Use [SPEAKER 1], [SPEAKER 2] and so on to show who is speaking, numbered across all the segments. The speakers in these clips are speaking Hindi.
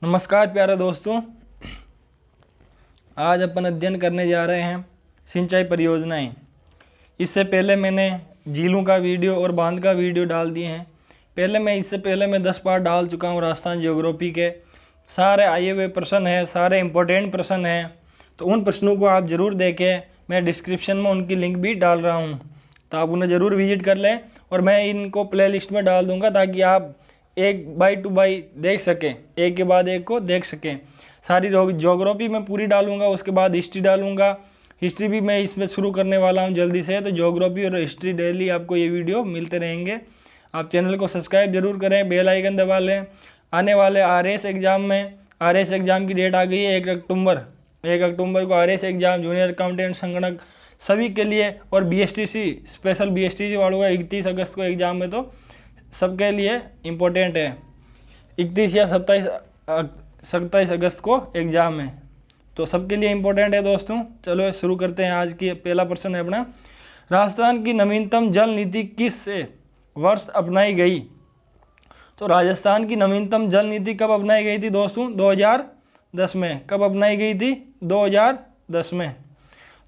[SPEAKER 1] नमस्कार प्यारे दोस्तों, आज अपन अध्ययन करने जा रहे हैं सिंचाई परियोजनाएं। इससे पहले मैंने झीलों का वीडियो और बांध का वीडियो डाल दिए हैं। इससे पहले मैं 10 पार्ट डाल चुका हूं। राजस्थान ज्योग्राफी के सारे आए हुए प्रश्न हैं, सारे इम्पोर्टेंट प्रश्न हैं, तो उन प्रश्नों को आप ज़रूर देखें। मैं डिस्क्रिप्शन में उनकी लिंक भी डाल रहा हूँ, तो आप उन्हें ज़रूर विजिट कर लें और मैं इनको प्ले लिस्ट में डाल दूँगा ताकि आप एक बाई टू बाई देख सकें, एक के बाद एक को देख सकें। सारी ज्योग्राफी मैं पूरी डालूंगा, उसके बाद हिस्ट्री डालूंगा। हिस्ट्री भी मैं इसमें शुरू करने वाला हूं जल्दी से, तो ज्योग्राफी और हिस्ट्री डेली आपको ये वीडियो मिलते रहेंगे। आप चैनल को सब्सक्राइब जरूर करें, बेल आइकन दबा लें। आने वाले आरएस एग्ज़ाम में एग्ज़ाम की डेट आ गई है 1 अक्टूबर को आरएस एग्ज़ाम, जूनियर अकाउंटेंट, संगणक सभी के लिए, और बीएसटीसी स्पेशल बीएसटीसी वालों का 31 अगस्त को एग्ज़ाम है, तो सबके लिए इम्पोर्टेंट है। 31 या 27 अगस्त को एग्ज़ाम है, तो सबके लिए इम्पोर्टेंट है दोस्तों। चलो शुरू करते हैं। आज की पहला प्रश्न है अपना, राजस्थान की नवीनतम जल नीति किस वर्ष अपनाई गई? तो राजस्थान की नवीनतम जल नीति कब अपनाई गई थी दोस्तों? 2010 में। कब अपनाई गई थी? 2010 में।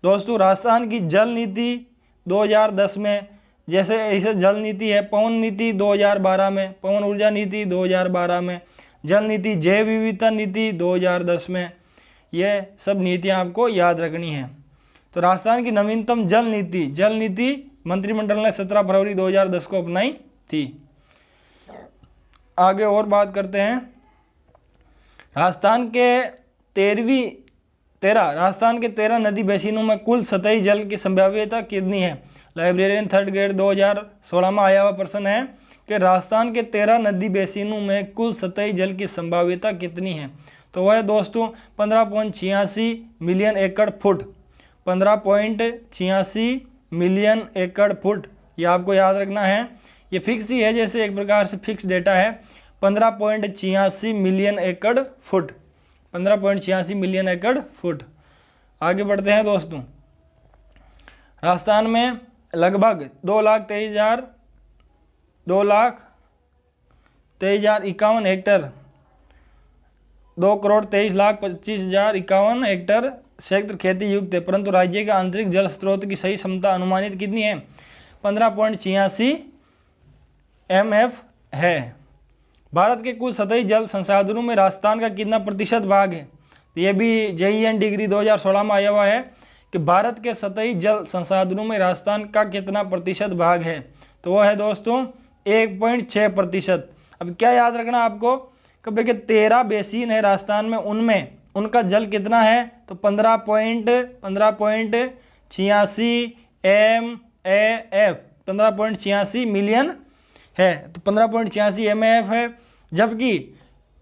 [SPEAKER 1] दोस्तों राजस्थान की जल नीति 2010 में, जैसे ऐसे जल नीति है पवन नीति 2012 में, पवन ऊर्जा नीति 2012 में, जल नीति, जैव विविधता नीति 2010 में। ये सब नीतियां आपको याद रखनी है। तो राजस्थान की नवीनतम जल नीति मंत्रिमंडल ने 17 फरवरी 2010 को अपनाई थी। आगे और बात करते हैं। राजस्थान के 13 नदी बेसिनों में कुल सतही जल की संभाव्यता कितनी है? लाइब्रेरियन 3rd ग्रेड 2016 में आया हुआ प्रश्न है कि राजस्थान के 13 नदी बेसिनों में कुल सतही जल की संभाव्यता कितनी है? तो वह है दोस्तों 15.86 मिलियन एकड़ फुट। 15.86 मिलियन एकड़ फुट, ये आपको याद रखना है। ये फिक्स ही है, जैसे एक प्रकार से फिक्स डेटा है। 15.86 मिलियन एकड़ फुट, 15.86 मिलियन एकड़ फुट। आगे बढ़ते हैं दोस्तों। राजस्थान में लगभग 2,23,051 हेक्टर, 2,23,25,051 हेक्टर क्षेत्र खेती युक्त है, परंतु राज्य के आंतरिक जल स्रोत की सही क्षमता अनुमानित कितनी है? 15.86 MF है। भारत के कुल सतही जल संसाधनों में राजस्थान का कितना प्रतिशत भाग है? तो ये भी JEN डिग्री 2016 में आया हुआ है कि भारत के सतही जल संसाधनों में राजस्थान का कितना प्रतिशत भाग है? तो वह है दोस्तों 1.6%। अब क्या याद रखना आपको, कभी के 13 बेसिन है राजस्थान में, उनमें उनका जल कितना है? तो 15.86 MAF, 15.86 मिलियन है, तो 15.86 MAF है। जबकि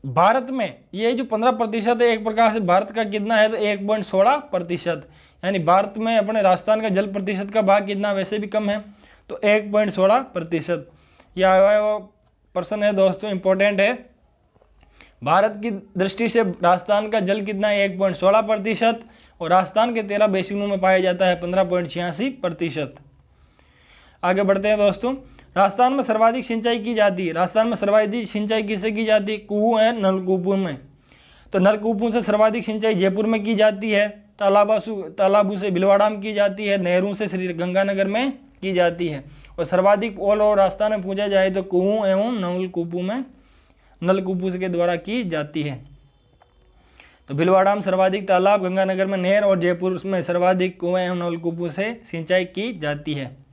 [SPEAKER 1] भारत में ये जो 15% है, एक प्रकार से भारत का कितना है? तो 1.16%। यानी भारत में अपने राजस्थान का जल प्रतिशत का भाग कितना? वैसे भी कम है, तो 1.16%। यह प्रश्न है दोस्तों, इंपॉर्टेंट है। भारत की दृष्टि से राजस्थान का जल कितना है? 1.16%, और राजस्थान के 13 बेसिनों में पाया जाता है 15.86%। आगे बढ़ते हैं दोस्तों। राजस्थान में सर्वाधिक सिंचाई की जाती है। राजस्थान में सर्वाधिक सिंचाई किससे की जाती है? कुओं है, नलकूपों में। तो नलकूपों से सर्वाधिक सिंचाई जयपुर में की जाती है, तालाबों से भीलवाड़ा में की जाती है, नहरों से श्री गंगानगर में की जाती है। और सर्वाधिक ऑल ओवर राजस्थान में पूछा जाए तो कुओं एवं नलकूपों के द्वारा की जाती है। तो भीलवाड़ा में सर्वाधिक तालाब, गंगानगर में नहर, और जयपुर में सर्वाधिक कुएं एवं नलकूपों से सिंचाई की जाती है।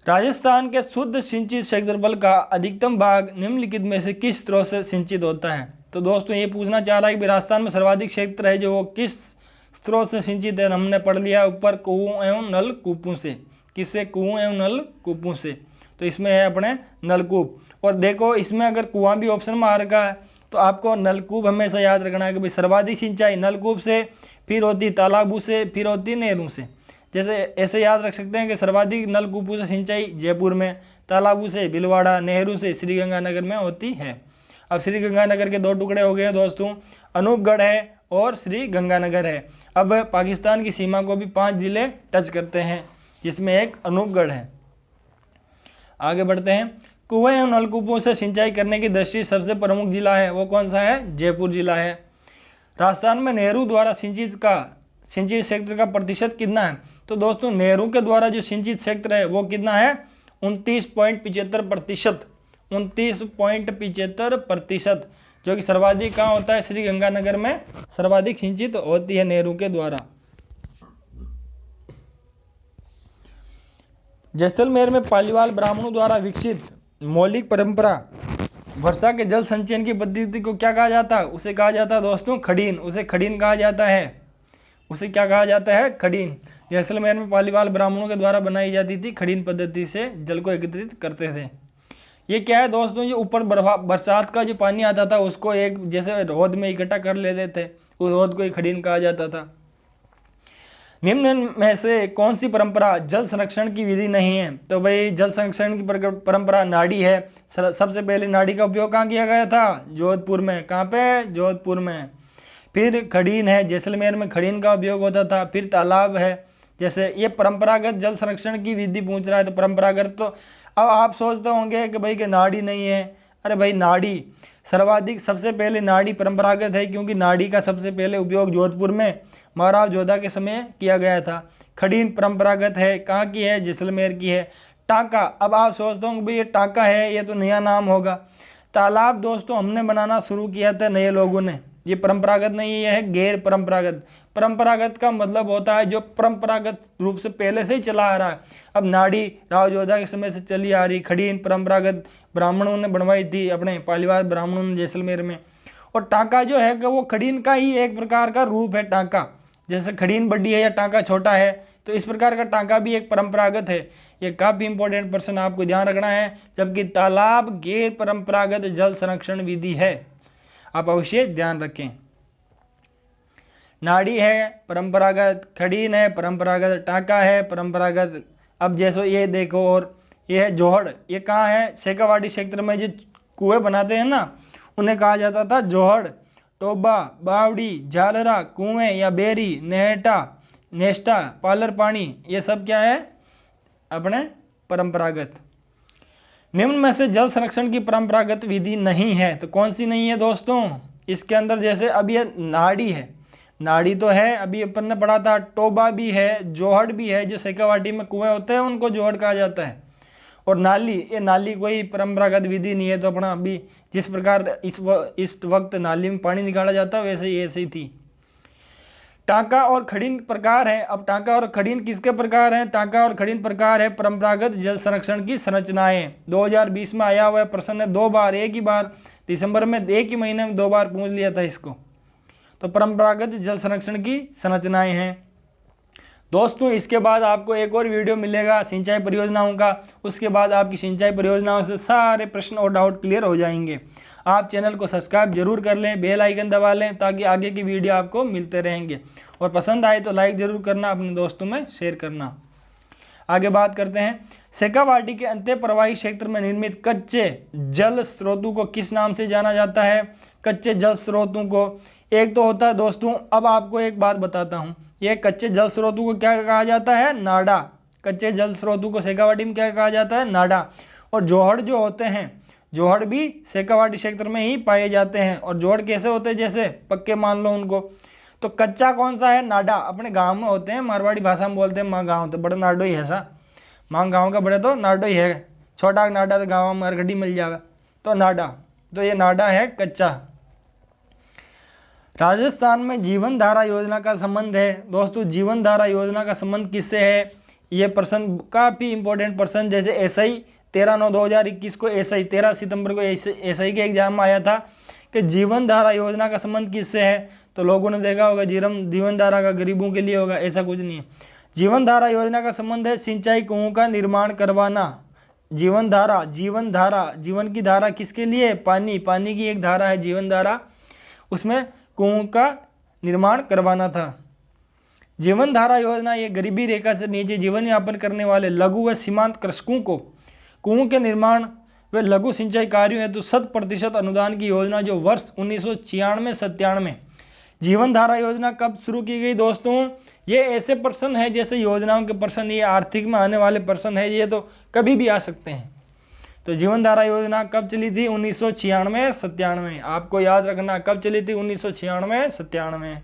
[SPEAKER 1] राजस्थान के शुद्ध सिंचित क्षेत्रफल का अधिकतम भाग निम्नलिखित में से किस स्रोत से सिंचित होता है? तो दोस्तों ये पूछना चाह रहा है कि राजस्थान में सर्वाधिक क्षेत्र है जो वो किस स्रोत से सिंचित है। हमने पढ़ लिया ऊपर, कुओं एवं नलकूपों से। किससे? कुओं एवं नलकूपों से। तो इसमें है अपने नलकूप। और देखो इसमें अगर कुआं भी ऑप्शन में आ रखा है, तो आपको नलकूप हमेशा याद रखना है कि भाई सर्वाधिक सिंचाई नलकूप से, फिर होती तालाबों से, फिर होती नहरों से। जैसे ऐसे याद रख सकते हैं कि सर्वाधिक नलकूपों से सिंचाई जयपुर में, तालाबों से भीलवाड़ा, नहरों से श्री गंगानगर में होती है। अब श्री गंगानगर के 2 टुकड़े हो गए हैं दोस्तों, अनूपगढ़ है और श्री गंगानगर है। अब पाकिस्तान की सीमा को भी 5 जिले टच करते हैं, जिसमें एक अनूपगढ़ है। आगे बढ़ते हैं। कुएं एवं नलकूपों से सिंचाई करने की दृष्टि सबसे प्रमुख जिला है, वो कौन सा है? जयपुर जिला है। राजस्थान में नेहरू द्वारा सिंचित क्षेत्र का प्रतिशत कितना है? तो दोस्तों नेहरू के द्वारा जो सिंचित क्षेत्र है वो कितना है? 29.75%। 29.75%, जो कि सर्वाधिक कहाँ होता है? श्री गंगानगर में सर्वाधिक सिंचित होती है नेहरू के द्वारा। जैसलमेर में पालीवाल ब्राह्मणों द्वारा विकसित मौलिक परंपरा वर्षा के जल संचयन की पद्धति को क्या कहा जाता है? उसे कहा जाता है दोस्तों खडीन। उसे खडीन कहा जाता है। उसे क्या कहा जाता है? खडीन। जैसलमेर में पालीवाल ब्राह्मणों के द्वारा बनाई जाती थी खडीन पद्धति से जल को एकत्रित करते थे। ये क्या है दोस्तों? ये ऊपर बरसात का जो पानी आता था उसको एक जैसे हौद में इकट्ठा कर लेते थे, उस हौद को खडीन कहा जाता था। निम्न में से कौन सी परंपरा जल संरक्षण की विधि नहीं है? तो भाई जल संरक्षण की परंपरा नाड़ी है। सबसे पहले नाड़ी का उपयोग कहाँ किया गया था? जोधपुर में। कहाँ पे? जोधपुर में। फिर खडीन है, जैसलमेर में खडीन का उपयोग होता था। फिर तालाब है। जैसे ये परंपरागत जल संरक्षण की विधि पूछ रहा है तो परंपरागत, तो अब आप सोचते होंगे कि भाई कि नाड़ी नहीं है। अरे भाई नाड़ी सर्वाधिक सबसे पहले नाड़ी परंपरागत है, क्योंकि नाड़ी का सबसे पहले उपयोग जोधपुर में महाराज जोधा के समय किया गया था। खडीन परंपरागत है, कहाँ की है? जैसलमेर की है। टांका, अब आप सोचते होंगे भाई ये टांका है, ये तो नया नाम होगा। तालाब दोस्तों हमने बनाना शुरू किया था नए लोगों ने, ये परंपरागत नहीं है, गैर परंपरागत। परंपरागत का मतलब होता है जो परंपरागत रूप से पहले से ही चला आ रहा है। अब नाड़ी राव जोधा के समय से चली आ रही। खडीन परंपरागत ब्राह्मणों ने बनवाई थी, अपने पालीवाल ब्राह्मणों ने जैसलमेर में। और टांका जो है कि वो खडीन का ही एक प्रकार का रूप है। टांका जैसे खडीन बड़ी है या टांका छोटा है, तो इस प्रकार का टांका भी एक परंपरागत है। ये काफी इंपॉर्टेंट प्रश्न आपको ध्यान रखना है। जबकि तालाब गैर परंपरागत जल संरक्षण विधि है, आप अवश्य ध्यान रखें। नाड़ी है परंपरागत, खडीन है परंपरागत, टांका है परंपरागत। अब जैसो ये देखो, और ये है जोहड़। ये कहाँ है? शेखावाटी क्षेत्र में जो कुएं बनाते हैं ना, उन्हें कहा जाता था जोहड़। टोबा, बावड़ी, झालरा, कुएं या बेरी, नेहटा, नेस्टा, पालर पानी, ये सब क्या है? अपने परंपरागत। निम्न में से जल संरक्षण की परंपरागत विधि नहीं है, तो कौन सी नहीं है दोस्तों? इसके अंदर जैसे अब ये नाड़ी है, नाड़ी तो है, अभी अपन ने पढ़ा था। टोबा भी है, जोहड़ भी है, जो शेखावाटी में कुएं होते हैं उनको जोहड़ कहा जाता है। और नाली, ये नाली कोई परंपरागत विधि नहीं है। तो अपना अभी जिस प्रकार इस वक्त नाली में पानी निकाला जाता है वैसे ही ऐसी थी। टांका और खडीन प्रकार है। अब टांका और खडीन किसके प्रकार हैं? टांका और खडीन प्रकार है परंपरागत जल संरक्षण की संरचनाएं। 2020 में आया हुआ प्रश्न है, 2 बार, एक ही बार दिसंबर में, एक ही महीने में 2 बार पूछ लिया था इसको। तो परंपरागत जल संरक्षण की संरचनाएं हैं दोस्तों। इसके बाद आपको एक और वीडियो मिलेगा सिंचाई परियोजनाओं का। उसके बाद आपकी सिंचाई परियोजनाओं से सारे प्रश्न और डाउट क्लियर हो जाएंगे। आप चैनल को सब्सक्राइब जरूर कर लें, बेल आइकन दबा लें, ताकि आगे की वीडियो आपको मिलते रहेंगे। और पसंद आए तो लाइक जरूर करना, अपने दोस्तों में शेयर करना। आगे बात करते हैं, शेखावाटी के अंत्य प्रवाही क्षेत्र में निर्मित कच्चे जल स्रोतों को किस नाम से जाना जाता है? कच्चे जल स्रोतों को एक तो होता है दोस्तों, अब आपको एक बात बताता हूँ, ये कच्चे जल स्रोतों को क्या कहा जाता है? नाडा। कच्चे जल स्रोतों को शेखावाटी में क्या कहा जाता है? नाडा। और जोहड़ जो होते हैं, जोहड़ भी शेखावाटी क्षेत्र में ही पाए जाते हैं। और जोहड़ कैसे होते हैं? जैसे पक्के मान लो उनको। तो कच्चा कौन सा है? नाडा। अपने गांव में होते हैं, मारवाड़ी भाषा में बोलते हैं माँ गाँव, तो बड़ा नाडो ही है सा। माँ गाँव का बड़े तो नाडो ही है, छोटा नाडा तो गाँव में हरगड्डी मिल जावे, तो नाडा। तो ये नाडा है कच्चा। राजस्थान में जीवन धारा योजना का संबंध है दोस्तों। जीवन धारा योजना का संबंध किससे है? ये प्रश्न काफी इंपॉर्टेंट प्रश्न, जैसे एसआई 13/9/2021 को, एसआई 13 सितंबर को एसआई के एग्जाम में आया था कि जीवन धारा योजना का संबंध किससे है। तो लोगों ने देखा होगा जीवन धारा का गरीबों के लिए होगा, ऐसा कुछ नहीं है। जीवन धारा योजना का संबंध है सिंचाई कुओं का निर्माण करवाना। जीवन धारा, जीवन की धारा किसके लिए? पानी की एक धारा है जीवन धारा, उसमें कुओं का निर्माण करवाना था। जीवन धारा योजना ये गरीबी रेखा से नीचे जीवन यापन करने वाले लघु व सीमांत कृषकों को कुओं के निर्माण व लघु सिंचाई कार्यों हेतु 100% अनुदान की योजना, जो वर्ष 1996-97। जीवन धारा योजना कब शुरू की गई दोस्तों? ये ऐसे प्रश्न है जैसे योजनाओं के प्रश्न, ये आर्थिक में आने वाले प्रश्न है, ये तो कभी भी आ सकते हैं। तो जीवन धारा योजना कब चली थी? 1996-97। आपको याद रखना कब चली थी? 1996-97।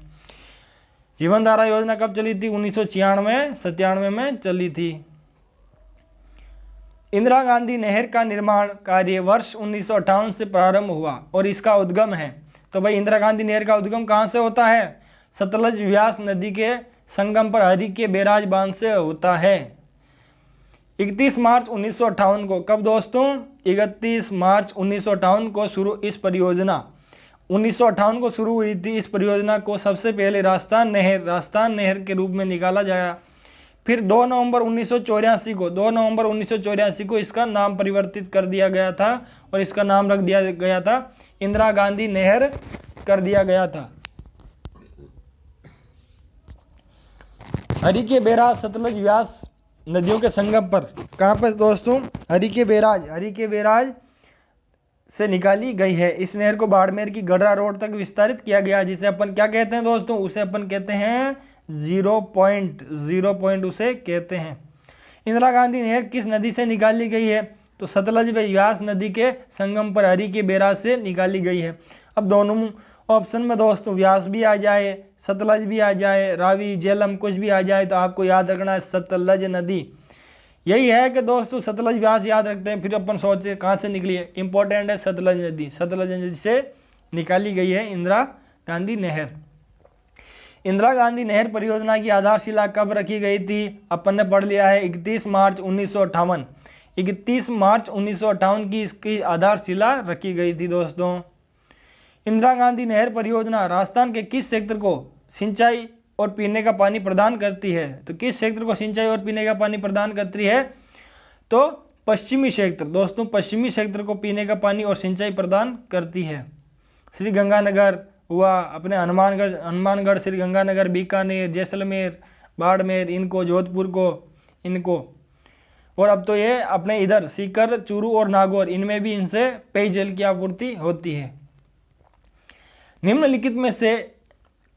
[SPEAKER 1] जीवन धारा योजना कब चली थी? 1996-97 में चली थी। इंदिरा गांधी नहर का निर्माण कार्य वर्ष 1958 से प्रारंभ हुआ और इसका उद्गम है। तो भाई इंदिरा गांधी नहर का उद्गम कहाँ से होता है? सतलज व्यास नदी के संगम पर हरिके बैराज बांध से होता है। 31 मार्च 1958 को, कब दोस्तों? 31 मार्च 1958 को शुरू इस परियोजना 1958 को शुरू हुई थी। इस परियोजना को सबसे पहले राजस्थान नहर के रूप में निकाला जाएगा। फिर 2 नवंबर 1984 को इसका नाम परिवर्तित कर दिया गया था और इसका नाम रख दिया गया था इंदिरा गांधी नहर कर दिया गया था। हरिके बैराज सतलज व्यास नदियों के संगम पर, कहाँ पर दोस्तों? हरिके बैराज से निकाली गई है। इस नहर को बाड़मेर की गडरा रोड तक विस्तारित किया गया, जिसे अपन क्या कहते हैं दोस्तों? उसे अपन कहते हैं जीरो पॉइंट उसे कहते हैं। इंदिरा गांधी नहर किस नदी से निकाली गई है? तो सतलज व व्यास नदी के संगम पर हरिके बैराज से निकाली गई है। अब दोनों ऑप्शन में दोस्तों व्यास भी आ जाए, सतलज भी आ जाए, रावी झेलम कुछ भी आ जाए, तो आपको याद रखना है सतलज नदी। यही है कि दोस्तों सतलज व्यास याद रखते हैं, फिर अपन सोचे कहाँ से निकली है। इंपॉर्टेंट है सतलज नदी से निकाली गई है इंदिरा गांधी नहर। इंदिरा गांधी नहर परियोजना की आधारशिला कब रखी गई थी? अपन ने पढ़ लिया है 31 मार्च 1958। 31 मार्च 1958 की इसकी आधारशिला रखी गई थी दोस्तों। इंदिरा गांधी नहर परियोजना राजस्थान के किस क्षेत्र को सिंचाई और पीने का पानी प्रदान करती है? तो किस क्षेत्र को सिंचाई और पीने का पानी प्रदान करती है? तो पश्चिमी क्षेत्र दोस्तों, पश्चिमी क्षेत्र को पीने का पानी और सिंचाई प्रदान करती है। श्री गंगानगर हुआ, अपने हनुमानगढ़, श्री गंगानगर, बीकानेर, जैसलमेर, बाड़मेर, इनको, जोधपुर को, इनको, और अब तो ये अपने इधर सीकर, चूरू और नागौर, इनमें भी इनसे पेयजल की आपूर्ति होती है। निम्नलिखित में से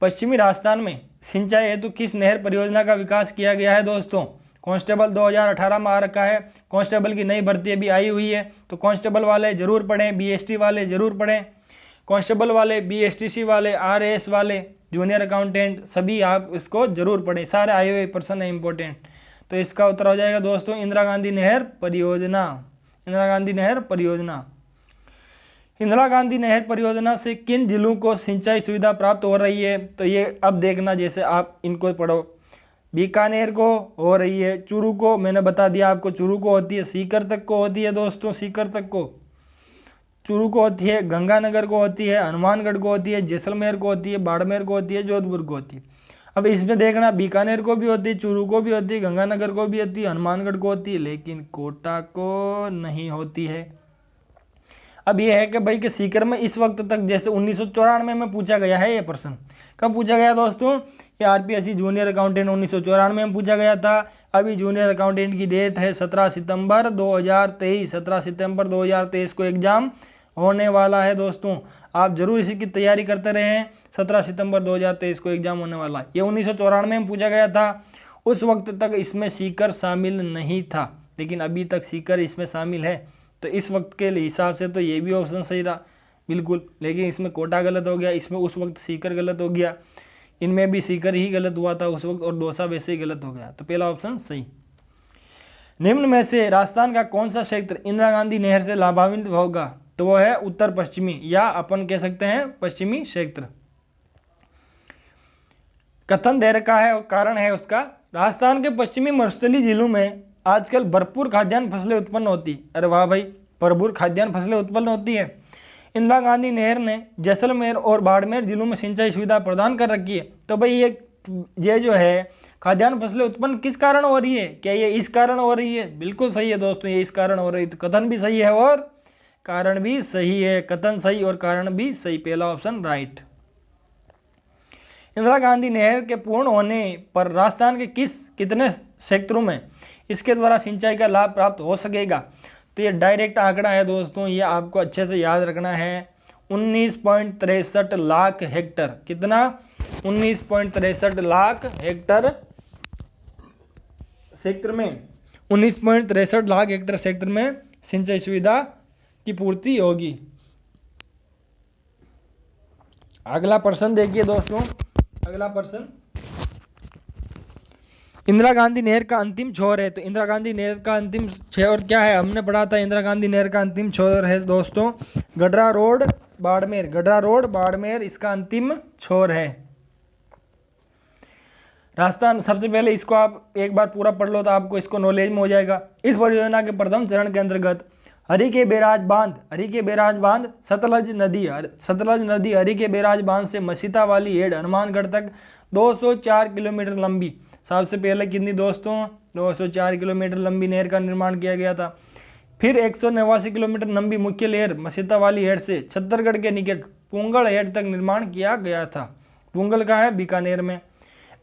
[SPEAKER 1] पश्चिमी राजस्थान में सिंचाई हेतु किस नहर परियोजना का विकास किया गया है दोस्तों? कांस्टेबल 2018 में आ रखा है। कांस्टेबल की नई भर्ती अभी आई हुई है, तो कांस्टेबल वाले जरूर पढ़ें, बीएसटी वाले जरूर पढ़ें। कांस्टेबल वाले, बीएसटीसी वाले, आरएएस वाले, जूनियर अकाउंटेंट, सभी आप इसको जरूर पढ़ें। सारे आए हुए पर्सन है इंपॉर्टेंट। तो इसका उत्तर हो जाएगा दोस्तों इंदिरा गांधी नहर परियोजना। इंदिरा गांधी नहर परियोजना। इंदिरा गांधी नहर परियोजना से किन जिलों को सिंचाई सुविधा प्राप्त हो रही है? तो ये अब देखना, जैसे आप इनको पढ़ो, बीकानेर को हो रही है, चूरू को मैंने बता दिया आपको, चूरू को होती है, सीकर तक को होती है दोस्तों, सीकर तक को चूरू को होती है, गंगानगर को होती है, हनुमानगढ़ को होती है, जैसलमेर को होती है, बाड़मेर को होती है, जोधपुर को होती है। अब इसमें देखना बीकानेर को भी होती है, चूरू को भी होती है, गंगानगर को भी होती है, हनुमानगढ़ को होती है, लेकिन कोटा को नहीं होती है। अब ये है कि भाई कि सीकर में इस वक्त तक, जैसे 1994 में पूछा गया है ये प्रश्न। कब पूछा गया दोस्तों? ये आरपीएससी जूनियर अकाउंटेंट 1994 में पूछा गया था। अभी जूनियर अकाउंटेंट की डेट है 17 सितंबर 2023। 17 सितंबर 2023 को एग्जाम होने वाला है दोस्तों। आप जरूर इसी की तैयारी करते रहें। 17 सितंबर 2023 को एग्जाम होने वाला है। ये 1994 में पूछा गया था। उस वक्त तक इसमें सीकर शामिल नहीं था, लेकिन अभी तक सीकर इसमें शामिल है। तो इस वक्त के हिसाब से तो ये भी ऑप्शन सही रहा बिल्कुल, लेकिन इसमें कोटा गलत हो गया, इसमें उस वक्त सीकर गलत हो गया, इनमें भी सीकर ही गलत हुआ था उस वक्त, और दौसा वैसे ही गलत हो गया। तो पहला ऑप्शन सही। निम्न में से राजस्थान का कौन सा क्षेत्र इंदिरा गांधी नहर से लाभान्वित होगा? तो वो है उत्तर पश्चिमी, या अपन कह सकते हैं पश्चिमी क्षेत्र। कथन दे रखा है और कारण है उसका, राजस्थान के पश्चिमी मरुस्थलीय जिलों में आजकल भरपूर खाद्यान्न फसलें उत्पन्न होती। अरे वाह भाई, भरपूर खाद्यान्न फसलें उत्पन्न होती है। इंदिरा गांधी नहर ने जैसलमेर और बाड़मेर जिलों में सिंचाई सुविधा प्रदान कर रखी है। तो भाई ये जो है खाद्यान्न फसलें उत्पन्न किस कारण हो रही है? क्या ये इस कारण हो रही है? बिल्कुल सही है दोस्तों, ये इस कारण हो रही है। तो कथन भी सही है और कारण भी सही है। कथन सही और कारण भी सही, पहला ऑप्शन राइट। इंदिरा गांधी नहर के पूर्ण होने पर राजस्थान के कितने क्षेत्रों में इसके द्वारा सिंचाई का लाभ प्राप्त हो सकेगा? तो ये डायरेक्ट आंकड़ा है दोस्तों, ये आपको अच्छे से याद रखना है। 19.63 लाख हेक्टर। कितना? 19.63 लाख हेक्टर क्षेत्र में 19.63 लाख हेक्टर क्षेत्र में सिंचाई सुविधा की पूर्ति होगी। अगला प्रश्न देखिए दोस्तों, अगला प्रश्न, इंदिरा गांधी नहर का अंतिम छोर है। तो इंदिरा गांधी नहर का अंतिम छोर क्या है? हमने पढ़ा था इंदिरा गांधी नहर का अंतिम छोर है दोस्तों गडरा रोड बाड़मेर। गडरा रोड बाड़मेर इसका अंतिम छोर है। राजस्थान, सबसे पहले इसको आप एक बार पूरा पढ़ लो तो आपको इसको नॉलेज में हो जाएगा। इस परियोजना के प्रथम चरण के अंतर्गत हरि के बैराज बांध सतलज नदी हरि के बैराज बांध से मसीता वाली हेड हनुमानगढ़ तक 204 किलोमीटर लंबी, सबसे पहले कितनी दोस्तों 204 किलोमीटर लंबी नहर का निर्माण किया गया था। फिर 189 किलोमीटर लंबी मुख्य नहर मसीता वाली हेड से छत्तीसगढ़ के निकट पुंगल हेड तक निर्माण किया गया था। पुंगल कहाँ है? बीकानेर में।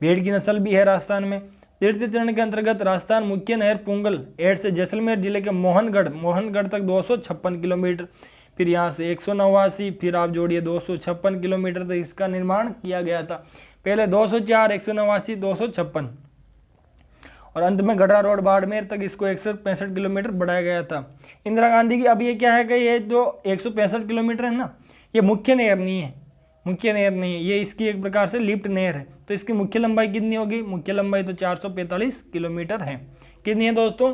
[SPEAKER 1] भेड़ की नस्ल भी है राजस्थान में। तृतीय चरण के अंतर्गत राजस्थान मुख्य नहर पुंगल हेड से जैसलमेर जिले के मोहनगढ़ तक 256 किलोमीटर, फिर यहाँ से 189, फिर आप जोड़िए 256 किलोमीटर तक इसका निर्माण किया गया था। पहले 204, 189, 256 और अंत में गडरा रोड बाड़मेर तक इसको 165 किलोमीटर बढ़ाया गया था। इंदिरा गांधी की, अब ये क्या है कि ये जो 165 किलोमीटर है ना, ये मुख्य नहर नहीं है, ये इसकी एक प्रकार से लिफ्ट नहर है। तो इसकी मुख्य लंबाई कितनी होगी? मुख्य लंबाई तो 445 किलोमीटर है। कितनी है दोस्तों?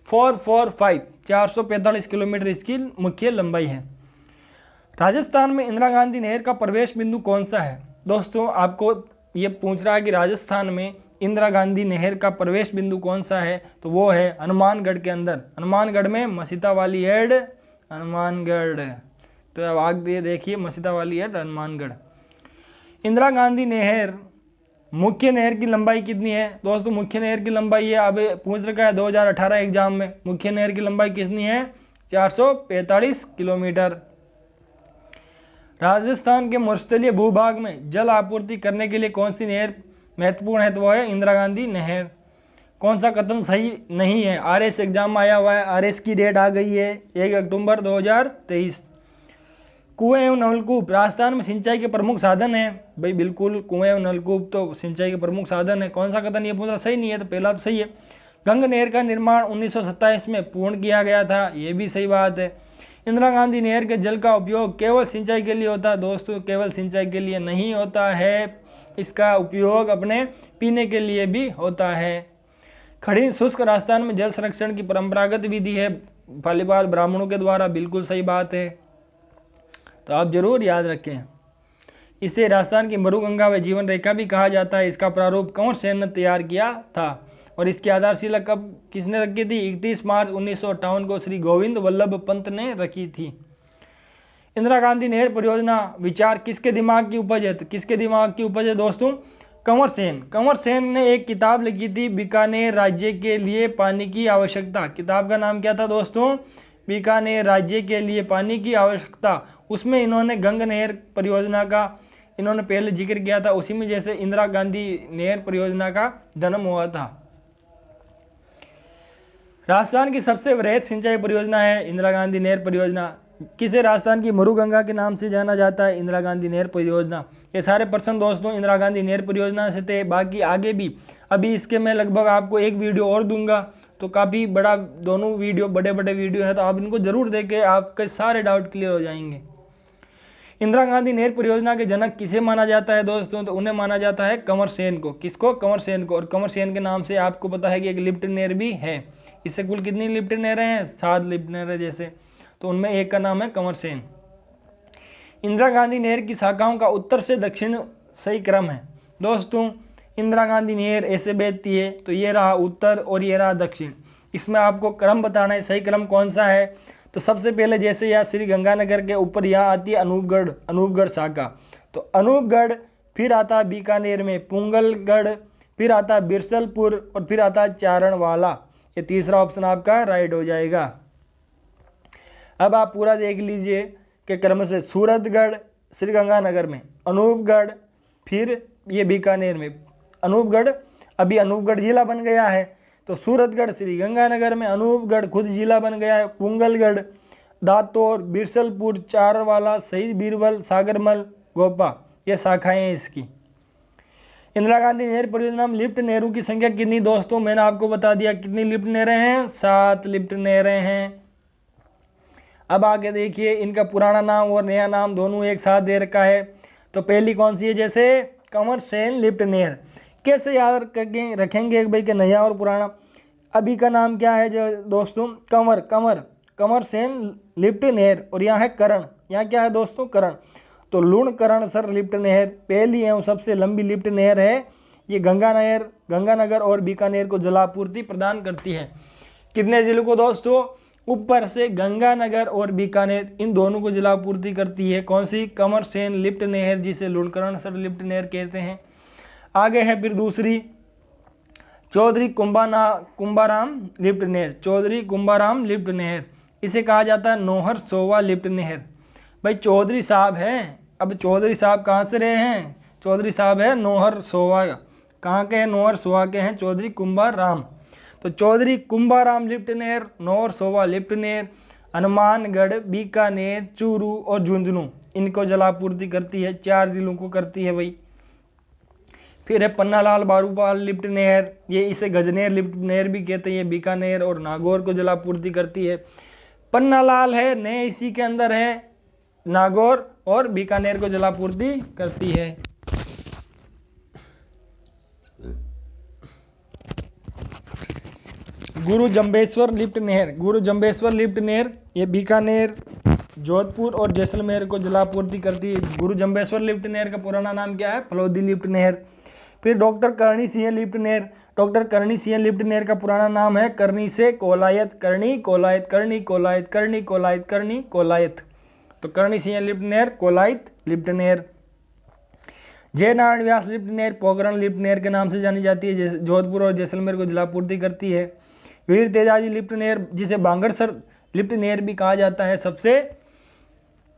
[SPEAKER 1] 445 किलोमीटर इसकी मुख्य लंबाई है। राजस्थान में इंदिरा गांधी नहर का प्रवेश बिंदु कौन सा है? दोस्तों आपको ये पूछ रहा है कि राजस्थान में इंदिरा गांधी नहर का प्रवेश बिंदु कौन सा है, तो वो है हनुमानगढ़ के अंदर। हनुमानगढ़ में मसीता वाली हेड हनुमानगढ़। तो अब आगे देखिए मसीता वाली हेड हनुमानगढ़। इंदिरा गांधी नहर मुख्य नहर की लंबाई कितनी है? दोस्तों मुख्य नहर की लंबाई है, अब पूछ रखा है 2018 एग्जाम में, मुख्य नहर की लंबाई कितनी है? 445 किलोमीटर। राजस्थान के मरुस्थलीय भूभाग में जल आपूर्ति करने के लिए कौन सी नहर महत्वपूर्ण है? तो वो है इंदिरा गांधी नहर। कौन सा कथन सही नहीं है? आरएस एग्जाम में आया हुआ है, आरएस की डेट आ गई है 1 अक्टूबर 2023। कुएं एवं नलकूप राजस्थान में सिंचाई के प्रमुख साधन है। भाई बिल्कुल, कुएं एवं नलकूप तो सिंचाई के प्रमुख साधन है। कौन सा कथन ये पूरा सही नहीं है? तो पहला तो सही है। गंग नहर का निर्माण 1927 में पूर्ण किया गया था, ये भी सही बात है। इंदिरा गांधी नहर के जल का उपयोग केवल सिंचाई के लिए होता है? दोस्तों केवल सिंचाई के लिए नहीं होता है, इसका उपयोग अपने पीने के लिए भी होता है। खड़ी शुष्क राजस्थान में जल संरक्षण की परंपरागत विधि है पालीवाल ब्राह्मणों के द्वारा, बिल्कुल सही बात है, तो आप जरूर याद रखें। इसे राजस्थान की मरुगंगा व जीवन रेखा भी कहा जाता है। इसका प्रारूप कंवर सेन ने तैयार किया था और इसकी आधारशिला कब किसने रखी थी? 31 मार्च 1958 को श्री गोविंद वल्लभ पंत ने रखी थी। इंदिरा गांधी नहर परियोजना विचार किसके दिमाग की उपज है? तो किसके दिमाग की उपज है दोस्तों? कंवर सेन ने एक किताब लिखी थी, बीकानेर राज्य के लिए पानी की आवश्यकता। किताब का नाम क्या था दोस्तों? बीकानेर राज्य के लिए पानी की आवश्यकता। उसमें इन्होंने गंग नहर परियोजना का इन्होंने पहले जिक्र किया था, उसी में जैसे इंदिरा गांधी नहर परियोजना का जन्म हुआ था। राजस्थान की सबसे वृहद सिंचाई परियोजना है इंदिरा गांधी नहर परियोजना। किसे राजस्थान की मरुगंगा के नाम से जाना जाता है? इंदिरा गांधी नहर परियोजना। ये सारे प्रश्न दोस्तों इंदिरा गांधी नहर परियोजना से थे। बाकी आगे भी अभी इसके मैं लगभग आपको एक वीडियो और दूंगा, तो काफ़ी बड़ा, दोनों वीडियो बड़े वीडियो हैं, तो आप इनको जरूर देखें, आपके सारे डाउट क्लियर हो जाएंगे। इंदिरा गांधी नहर परियोजना के जनक किसे माना जाता है दोस्तों? तो उन्हें माना जाता है कंवर सेन को। किसको? कंवर सेन को। और कंवर सेन के नाम से आपको पता है कि एक लिफ्ट नहर भी है। इससे कुल कितनी लिफ्ट नहरें हैं? 7 लिफ्ट नहरें जैसे, तो उनमें एक का नाम है कंवर सेन। इंदिरा गांधी नहर की शाखाओं का उत्तर से दक्षिण सही क्रम है। दोस्तों इंदिरा गांधी नहर ऐसे बहती है, तो ये रहा उत्तर और ये रहा दक्षिण। इसमें आपको क्रम बताना है, सही क्रम कौन सा है? तो सबसे पहले जैसे यहाँ श्री गंगानगर के ऊपर यहाँ आती है अनूपगढ़ शाखा, तो अनूपगढ़, फिर आता है बीकानेर में पुंगलगढ़, फिर आता है बिरसलपुर और फिर आता है चारणवाला। ये तीसरा ऑप्शन आपका राइट हो जाएगा। अब आप पूरा देख लीजिए कि क्रम से सूरतगढ़ श्री गंगानगर में, अनूपगढ़, फिर ये बीकानेर में अनूपगढ़, अभी अनूपगढ़ जिला बन गया है, तो सूरतगढ़ श्री गंगानगर में, अनूपगढ़ खुद जिला बन गया है, पुंगलगढ़, दातौर, बिरसलपुर, चारवाला, शहीद बीरबल, सागरमल, गोपा, ये शाखाएं हैं इसकी। इंदिरा गांधी नहर परियोजना में लिफ्ट नहरों की संख्या कितनी दोस्तों? मैंने आपको बता दिया कितनी लिफ्ट नहरें हैं? 7 लिफ्ट नहरें हैं। अब आगे देखिए, इनका पुराना नाम और नया नाम दोनों एक साथ दे रखा है। तो पहली कौन सी है, जैसे कंवर सेन लिफ्ट नेहर। कैसे याद रखेंगे भाई कि नया और पुराना। अभी का नाम क्या है जो दोस्तों, कंवर सेन लिफ्ट नेहर, और यहाँ है करण, यहाँ क्या है दोस्तों, करण। तो लूणकरणसर लिफ्ट नहर पहली एवं सबसे लंबी लिफ्ट नहर है। ये गंगानगर और बीकानेर को जलापूर्ति प्रदान करती है। कितने जिलों को दोस्तों, ऊपर से गंगानगर और बीकानेर, इन दोनों को जलापूर्ति करती है। कौन सी, कंवर सेन लिफ्ट नहर, जिसे लूणकरणसर लिफ्ट नहर कहते हैं। आगे है फिर दूसरी, चौधरी कुंभाराम लिफ्ट नहर। चौधरी कुंभाराम लिफ्ट नहर, इसे कहा जाता है नौहर सोवा लिफ्ट नहर। भाई चौधरी साहब हैं, अब चौधरी साहब कहाँ से रहे हैं, चौधरी साहब है नौहर सोवा, कहाँ के हैं, नौहर सोवा के हैं चौधरी कुंभाराम। तो चौधरी कुंभाराम लिफ्ट नहर, नौहर सोवा लिफ्ट नहर, हनुमानगढ़, बीकानेर, चूरू और झुंझुनू, इनको जलापूर्ति करती है। 4 जिलों को करती है भाई। फिर है पन्नालाल बारूपाल लिफ्ट नहर, ये इसे गजनेर लिफ्ट नहर भी कहते हैं। ये बीकानेर और नागौर को जलापूर्ति करती है। पन्नालाल है, नए इसी के अंदर है, नागौर और बीकानेर को जलापूर्ति करती है। गुरु जंबेश्वर लिफ्ट नहर, गुरु जंबेश्वर लिफ्ट नहर, ये बीकानेर, जोधपुर और जैसलमेर को जलापूर्ति करती है। गुरु जंबेश्वर लिफ्ट नहर का पुराना नाम क्या है, फलोदी लिफ्ट नहर। फिर डॉक्टर करणी सिंह लिफ्ट नहर, डॉक्टर करणी सिंह लिफ्ट नहर का पुराना नाम है करनी से कोलायत, करनी कोलायत, करनी कोलायत, करनी कोलायत, करनी कोलायत। तो करणी सिंह लिफ्ट नहर, कोलायत लिफ्ट नहर। जयनारायण व्यास लिफ्ट नहर पोखरण लिफ्ट नहर के नाम से जानी जाती है, जोधपुर और जैसलमेर को जलापूर्ति करती है। वीर तेजाजी लिफ्ट नहर, जिसे बांगड़सर लिफ्ट नहर भी कहा जाता है, सबसे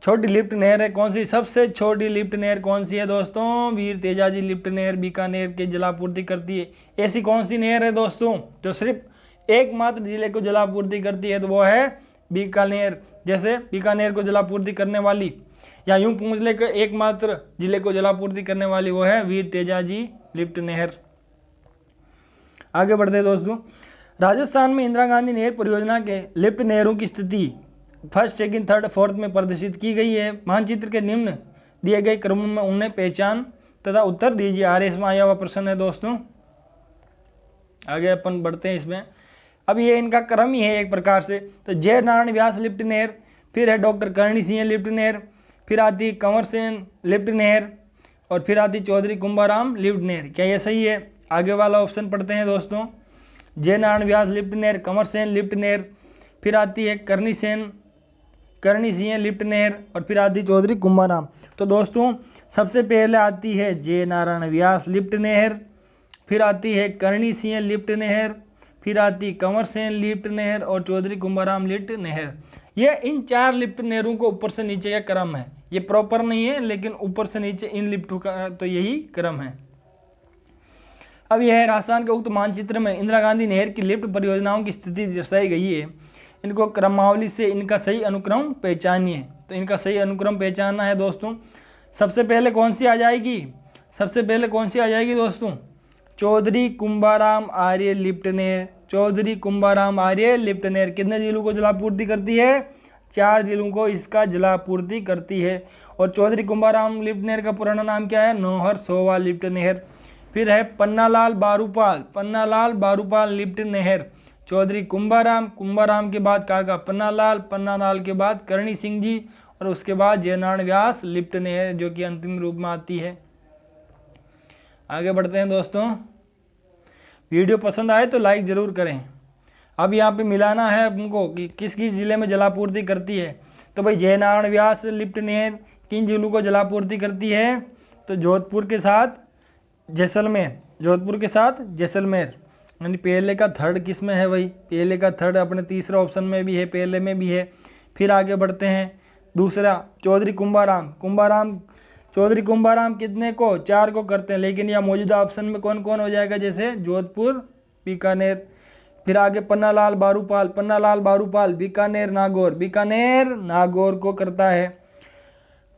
[SPEAKER 1] छोटी लिफ्ट नहर है। कौन सी, सबसे छोटी लिफ्ट नहर कौन सी है दोस्तों, वीर तेजाजी लिफ्ट नहर बीकानेर की जलापूर्ति करती है। ऐसी कौन सी नहर है दोस्तों जो सिर्फ एकमात्र जिले को जलापूर्ति करती है, तो वो है बीकानेर। जैसे बीकानेर को जलापूर्ति करने वाली, या यूं पूछ ले कि एकमात्र जिले को जलापूर्ति करने वाली, वो है वीर तेजाजी लिफ्ट नहर। आगे बढ़ते दोस्तों, राजस्थान में इंदिरा गांधी नहर परियोजना के लिफ्ट नहरों की स्थिति 1st, 2nd, 3rd, 4th में प्रदर्शित की गई है। मानचित्र के निम्न दिए गए क्रम में उन्हें पहचान तथा उत्तर दीजिए। आर्य इसमें आया हुआ प्रश्न है दोस्तों। आगे अपन बढ़ते हैं इसमें। अब ये इनका क्रम ही है एक प्रकार से। तो जय नारायण व्यास लिफ्ट नहर, फिर है डॉक्टर करणी सिंह लिफ्ट नहर, फिर आती कंवर सेन लिफ्ट नहर, और फिर आती चौधरी कुंभाराम लिफ्ट नहर। क्या ये सही है? आगे वाला ऑप्शन पढ़ते हैं दोस्तों। जय नारायण व्यास लिफ्ट नहर, कंवर सेन लिफ्ट नहर, फिर आती है करणी सिंह लिफ्ट नहर, और फिर आती चौधरी कुंभाराम। तो दोस्तों सबसे पहले आती है जय नारायण व्यास लिफ्ट नहर, फिर आती है करणी सिंह लिफ्ट नहर, फिर आती कंवर सेन लिफ्ट नहर और चौधरी कुंभाराम लिफ्ट नहर। ये इन 4 लिफ्ट नहरों को ऊपर से नीचे का क्रम है। ये प्रॉपर नहीं है, लेकिन ऊपर से नीचे इन लिफ्टों का तो यही क्रम है। अब यह राजस्थान के उक्त मानचित्र में इंदिरा गांधी नहर की लिफ्ट परियोजनाओं की स्थिति दर्शाई गई है। इनको क्रमावली से इनका सही अनुक्रम पहचानिए। तो इनका सही अनुक्रम पहचानना है दोस्तों। सबसे पहले कौन सी आ जाएगी? सबसे पहले कौन सी आ जाएगी दोस्तों? चौधरी कुंभाराम आर्य लिफ्ट नहर। चौधरी कुंभाराम आर्य लिफ्ट नहर कितने जिलों को जलापूर्ति करती है? 4 जिलों को इसका जलापूर्ति करती है। और चौधरी कुंभाराम लिफ्ट नहर का पुराना नाम क्या है? नौहर सोवा लिफ्ट नहर। फिर है पन्नालाल बारूपाल लिफ्ट नहर। चौधरी कुंभाराम के बाद काका पन्नालाल के बाद करणी सिंह जी, और उसके बाद जयनारायण व्यास लिफ्ट नहर, जो कि अंतिम रूप में आती है। आगे बढ़ते हैं दोस्तों। वीडियो पसंद आए तो लाइक जरूर करें। अब यहाँ पे मिलाना है हमको कि किस किस जिले में जलापूर्ति करती है। तो भाई जयनारायण व्यास लिफ्ट नहर किन जिलों को जलापूर्ति करती है? तो जोधपुर के साथ जैसलमेर। यानी पहले का 3rd किस में है भाई? पहले का 3rd अपने तीसरा ऑप्शन में भी है, पहले में भी है। फिर आगे बढ़ते हैं। दूसरा चौधरी कुंभाराम कितने को? 4 को करते हैं, लेकिन यह मौजूदा ऑप्शन में कौन कौन हो जाएगा? जैसे जोधपुर, बीकानेर। फिर आगे पन्नालाल बारूपाल बीकानेर नागौर को करता है।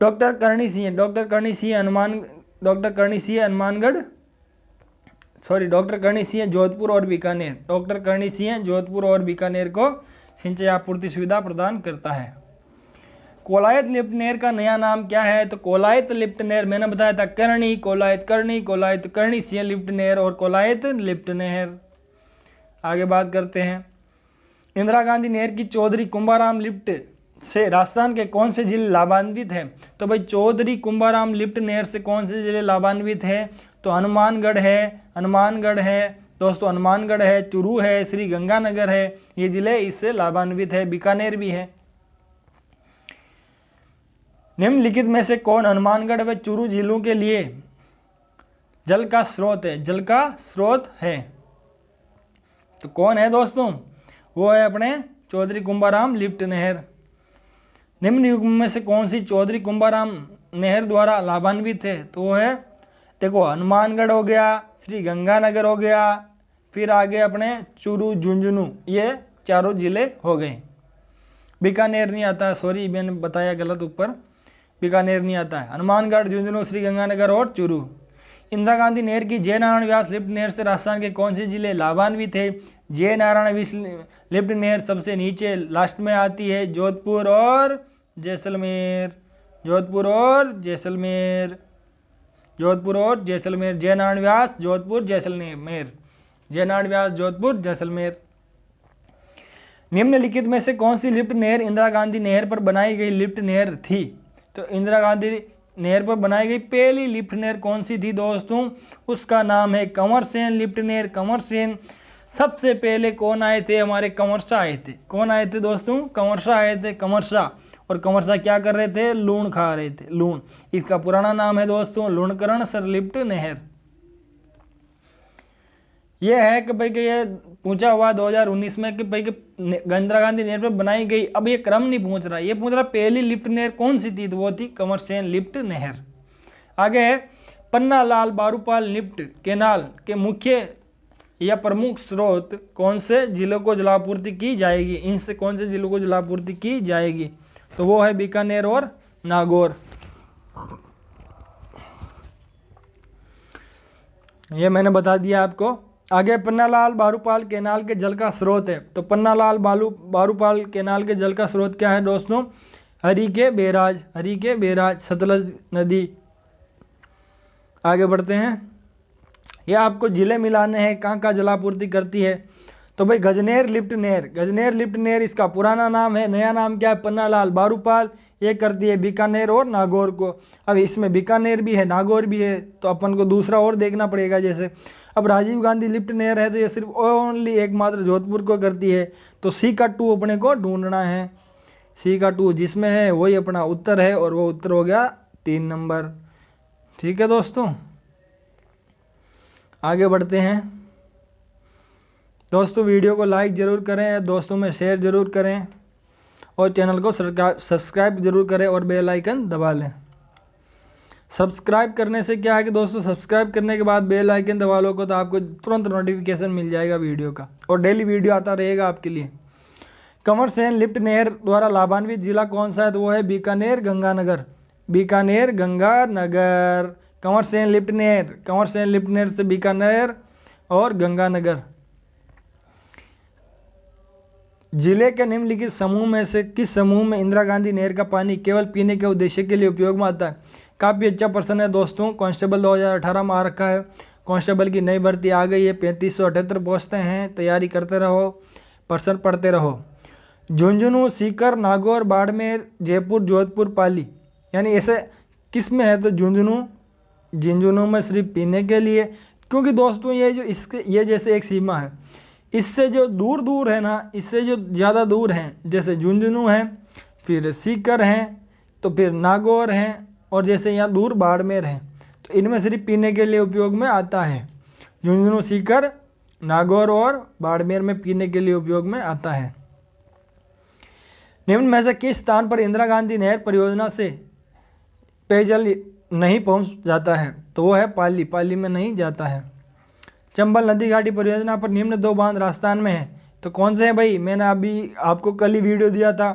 [SPEAKER 1] डॉक्टर करणी सिंह जोधपुर और बीकानेर को सिंचाई आपूर्ति सुविधा प्रदान करता है। कोलायत लिफ्ट नहर का नया नाम क्या है? तो कोलायत लिफ्ट नहर मैंने बताया था करणी, कोलायत करणी, कोलायत करणी सी लिफ्ट नहर और कोलायत लिफ्ट नहर। आगे बात करते हैं, इंदिरा गांधी नहर की चौधरी कुंभाराम लिफ्ट से राजस्थान के कौन से जिले लाभान्वित है? तो भाई चौधरी कुंभाराम लिफ्ट नहर से कौन से जिले लाभान्वित है? तो हनुमानगढ़ है दोस्तों, हनुमानगढ़ है, चूरू है, श्री गंगानगर है, ये जिले इससे लाभान्वित है। बीकानेर भी है। निम्नलिखित में से कौन हनुमानगढ़ व चूरू जिलों के लिए जल का स्रोत है? जल का स्रोत है तो कौन है दोस्तों? वो है अपने चौधरी कुंभाराम लिफ्ट नहर। निम्न युग में से कौन सी चौधरी कुंभाराम नहर द्वारा लाभान्वित है? तो वो है, देखो, हनुमानगढ़ हो गया, श्री गंगानगर हो गया, फिर आगे अपने चूरू, झुंझुनू, ये चारों जिले हो गए। बीकानेर नहीं आता, सॉरी मैंने बताया गलत ऊपर, बीकानेर नहीं आता है। हनुमानगढ़, झुंझुनू, श्री गंगानगर और चूरू। इंदिरा गांधी नहर की जयनारायण व्यास लिफ्ट नहर से राजस्थान के कौन से जिले लाभान्वित है? जयनारायण लिफ्ट नहर सबसे नीचे लास्ट में आती है, जोधपुर और जैसलमेर, जोधपुर और जैसलमेर, जोधपुर और जैसलमेर। जयनारायण व्यास, जोधपुर, जैसलमेर, जयनारायण व्यास, जोधपुर, जैसलमेर। निम्नलिखित में से कौन सी लिफ्ट नहर इंदिरा गांधी नहर पर बनाई गई लिफ्ट नहर थी? तो इंदिरा गांधी नहर पर बनाई गई पहली लिफ्ट नहर कौन सी थी दोस्तों? उसका नाम है कंवर सेन लिफ्ट नहर। कंवर सेन। सबसे पहले कौन आए थे? हमारे कंवर शाह आए थे। कौन आए थे दोस्तों? कंवर शाह आए थे, कंवर शाह। और कंवर शाह क्या कर रहे थे? लूण खा रहे थे, लूण। इसका पुराना नाम है दोस्तों लूणकरण सर लिफ्ट नहर। यह है कि भाई कि ये पूछा हुआ 2019 में कि भाई कि इंदिरा गांधी नहर पर बनाई गई, अब ये क्रम नहीं पूछ रहा, ये पूछ रहा पहली लिफ्ट नहर कौन सी थी? तो वो थी कंवर सेन लिफ्ट नहर। आगे है, पन्ना लाल बारूपाल लिफ्ट केनाल के मुख्य या प्रमुख स्रोत कौन से जिलों को जलापूर्ति की जाएगी? इनसे कौन से जिलों को जलापूर्ति की जाएगी? तो वो है बीकानेर और नागौर। ये मैंने बता दिया आपको। आगे पन्नालाल बारूपाल केनाल के जल का स्रोत है। तो पन्नालाल बारूपाल केनाल के जल का स्रोत क्या है दोस्तों? हरिके बैराज, हरिके बैराज, सतलज नदी। आगे बढ़ते हैं, ये आपको जिले मिलाने हैं कहाँ कहाँ जलापूर्ति करती है। तो भाई गजनेर लिफ्ट नहर, गजनेर लिफ्ट नहर इसका पुराना नाम है, नया नाम क्या है? पन्नालाल बारूपाल। ये करती है बीकानेर और नागौर को। अब इसमें बीकानेर भी है, नागौर भी है, तो अपन को दूसरा और देखना पड़ेगा। जैसे अब राजीव गांधी लिफ्ट नहर है तो ये सिर्फ ओनली एकमात्र जोधपुर को करती है। तो सी का 2 अपने को ढूंढना है। सी का 2 जिसमें है वही अपना उत्तर है, और वो उत्तर हो गया 3 नंबर। ठीक है दोस्तों, आगे बढ़ते हैं। दोस्तों वीडियो को लाइक ज़रूर करें, दोस्तों में शेयर ज़रूर करें, और चैनल को सब्सक्राइब जरूर करें और बेल आइकन दबा लें। सब्सक्राइब करने से क्या है कि दोस्तों, सब्सक्राइब करने के बाद बेल आइकन दबा लो तो आपको तुरंत नोटिफिकेशन मिल जाएगा वीडियो का, और डेली वीडियो आता रहेगा आपके लिए। कंवर सेन लिफ्ट नहर द्वारा लाभान्वित जिला कौन सा है? तो वो है बीकानेर गंगानगर, बीकानेर गंगानगर। कंवर सेन लिफ्ट नहर, कंवर सेन लिफ्ट नहर से बीकानेर और गंगानगर। जिले के निम्नलिखित समूह में से किस समूह में इंदिरा गांधी नहर का पानी केवल पीने के उद्देश्य के लिए उपयोग में आता है? काफ़ी अच्छा प्रश्न है दोस्तों। कांस्टेबल 2018 में आ रखा है, कांस्टेबल की नई भर्ती आ गई है, 3578 पोस्टें हैं, तैयारी करते रहो, प्रश्न पढ़ते रहो। झुंझुनू, सीकर, नागौर, बाड़मेर, जयपुर, जोधपुर, पाली, यानी ऐसे किस में है? तो झुंझुनू में सिर्फ पीने के लिए, क्योंकि दोस्तों ये जो इसके ये जैसे एक सीमा है, इससे जो दूर दूर है ना, इससे जो ज़्यादा दूर हैं, जैसे झुंझुनू है, फिर सीकर हैं, तो फिर नागौर हैं, और जैसे यहाँ दूर बाड़मेर हैं, तो इनमें सिर्फ पीने के लिए उपयोग में आता है। झुंझुनू, सीकर, नागौर और बाड़मेर में पीने के लिए उपयोग में आता है। निम्न में से किस स्थान पर इंदिरा गांधी नहर परियोजना से पेयजल नहीं पहुँच जाता है? तो वो है पाली, पाली में नहीं जाता है। चंबल नदी घाटी परियोजना पर निम्न 2 बांध राजस्थान में है, तो कौन से हैं भाई? मैंने अभी आपको कल ही वीडियो दिया था।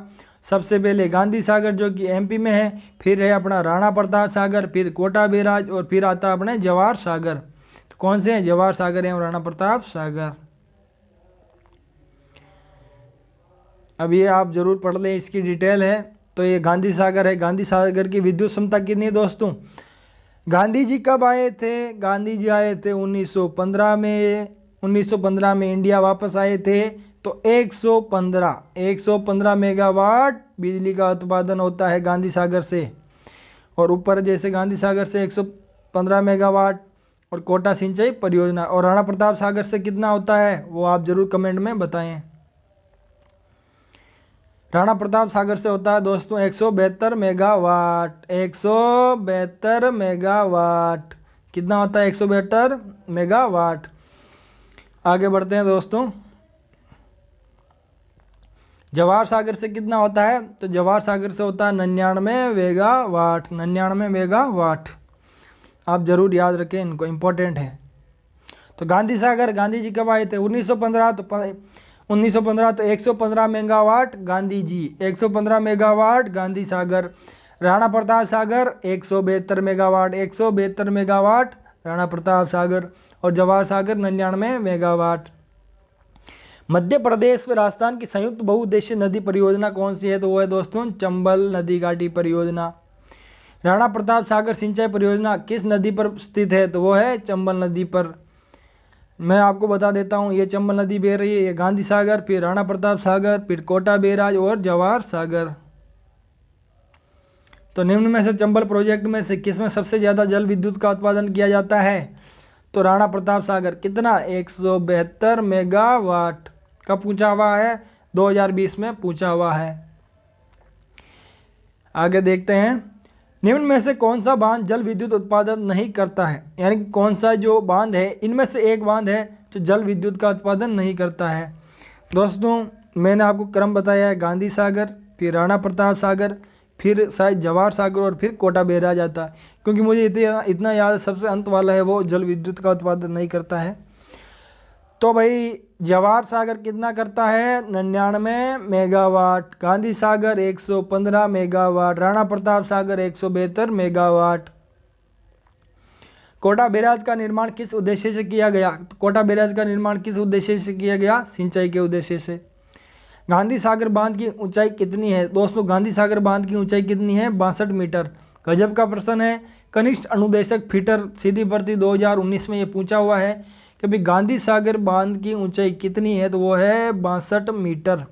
[SPEAKER 1] सबसे पहले गांधी सागर जो कि एमपी में है, फिर है अपना राणा प्रताप सागर, फिर कोटा बैराज, और फिर आता है अपने जवाहर सागर। तो कौन से हैं? जवाहर सागर एवं राणा प्रताप सागर। अब ये आप जरूर पढ़ लें, इसकी डिटेल है, तो ये गांधी सागर है। गांधी सागर की विद्युत क्षमता कितनी है दोस्तों? गांधी जी कब आए थे? गांधी जी आए थे 1915 में। 1915 में इंडिया वापस आए थे। तो 115 मेगावाट बिजली का उत्पादन होता है गांधी सागर से। और ऊपर जैसे गांधी सागर से 115 मेगावाट और कोटा सिंचाई परियोजना। और राणा प्रताप सागर से कितना होता है वो आप जरूर कमेंट में बताएं। राणा प्रताप सागर से होता है दोस्तों 172 मेगावाट। 172 मेगावाट कितना होता है? 172 मेगावाट। आगे बढ़ते हैं दोस्तों। जवाहर सागर से कितना होता है? तो जवाहर सागर से होता है 99 मेगावाट। 99 मेगावाट आप जरूर याद रखें, इनको इंपॉर्टेंट है। तो गांधी सागर, गांधी जी कब आए थे? 1915। तो 1915 तो 115 megawatt Gandhi ji, 115 megawatt Gandhi Sagar. Rana Pratap Sagar 172 megawatt, 172 megawatt Rana Pratap Sagar. और जवाहर सागर 99 मेगावाट। मध्य प्रदेश व राजस्थान की संयुक्त बहुउद्देशीय नदी परियोजना कौन सी है? तो वो है दोस्तों चंबल नदी घाटी परियोजना। राणा प्रताप सागर सिंचाई परियोजना किस नदी पर स्थित है? तो वो है चंबल नदी पर। मैं आपको बता देता हूँ, ये चंबल नदी बह रही है, ये गांधी सागर, फिर राणा प्रताप सागर, फिर कोटा बैराज और जवाहर सागर। तो निम्न में से चंबल प्रोजेक्ट में से किसमें सबसे ज्यादा जल विद्युत का उत्पादन किया जाता है? तो राणा प्रताप सागर। कितना? 172 मेगावाट। कब पूछा हुआ है? 2020 में पूछा हुआ है। आगे देखते हैं। निम्न में से कौन सा बांध जल विद्युत उत्पादन नहीं करता है? यानी कि कौन सा जो बांध है, इनमें से एक बांध है जो जल विद्युत का उत्पादन नहीं करता है। दोस्तों मैंने आपको क्रम बताया है, गांधी सागर, फिर राणा प्रताप सागर, फिर शायद जवाहर सागर और फिर कोटा बैराज आता है। क्योंकि मुझे इतना याद है, सबसे अंत वाला है वो जल विद्युत का उत्पादन नहीं करता है। तो भाई जवाहर सागर कितना करता है? 99 megawatt. Gandhi Sagar 115 megawatt. Rana Pratap Sagar 172 megawatt. Kota barrage का निर्माण किस उद्देश्य से किया गया? कोटा बैराज का निर्माण किस उद्देश्य से किया गया? सिंचाई के उद्देश्य से। गांधी सागर बांध की ऊंचाई कितनी है? दोस्तों गांधी सागर बांध की ऊंचाई कितनी है? 62 मीटर। गजब का प्रश्न है। कनिष्ठ अनुदेशक फीटर सीधी भर्ती 2019 में ये पूछा हुआ है कि भाई गांधी सागर बांध की ऊंचाई कितनी है? तो वो है 62 मीटर।